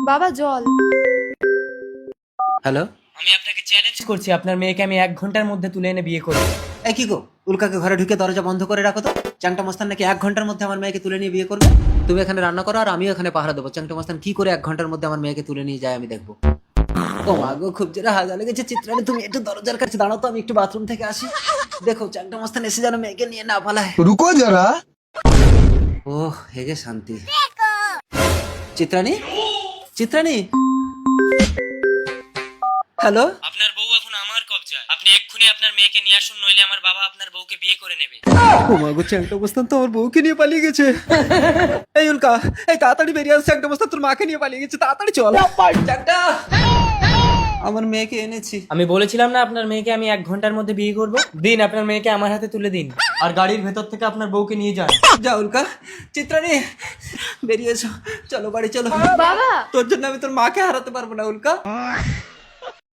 বাবা জল। হ্যালো। আমি আপনাকে চ্যালেঞ্জ করছি, আপনার মেয়েকে আমি 1 ঘন্টার মধ্যে তুলে এনে বিয়ে করব। এই কি গো, উল্কাকে ঘরে ঢুকে দরজা বন্ধ করে রাখো তো। চ্যাংটা মস্তান নাকি 1 ঘন্টার মধ্যে আমার মেয়েকে তুলে নিয়ে বিয়ে করবে। তুমি এখানে রান্না করো আর আমিও এখানে পাহারা দেবো। চ্যাংটা মস্তান কি করে 1 ঘন্টার মধ্যে আমার মেয়েকে তুলে নিয়ে যায় আমি দেখবো। ও মা গো, খুব জোরে হাগা লেগেছে। চিত্রাণী তুমি একটু দরজার কাছে দাঁড়াও তো, আমি একটু বাথরুম থেকে আসি। দেখো চ্যাংটা মস্তান এসে যেন মেয়েকে নিয়ে না পালায়। रुको जरा। ও হেগে শান্তি। চিত্রাণী, চিত্রাণী। হ্যালো। আপনার বউ এখন আমার কবজায়, আপনি এক্ষুনি আপনার মেয়েকে নিয়ে আসুন, নইলে আমার বাবা আপনার বউকে বিয়ে করে নেবে। ও মা গো, চ্যাংটা মস্তান তো আমার বউকে নিয়ে পালিয়ে গেছে। এই উল্কা, এই তাড়াতাড়ি বেরিয়ে আসছে। চ্যাংটা মস্তান তোর মাকে নিয়ে পালিয়ে গেছে, তাড়াতাড়ি চল। চ্যাংটা, আমার মেয়েকে এনেছি। আমি বলেছিলাম না আপনার মেয়েকে আমি 1 ঘন্টার মধ্যে বিয়ে করব। দিন, আপনার মেয়েকে আমার হাতে তুলে দিন, আর গাড়ির ভেতর থেকে আপনার বউকে নিয়ে যান। যা উল্কা, চিত্রাণী বেরিয়ে এসো, চলো বাড়ি চলো। বাবা তোর জন্য আমি তোর মাকে হারাতে পারবো না উল্কা।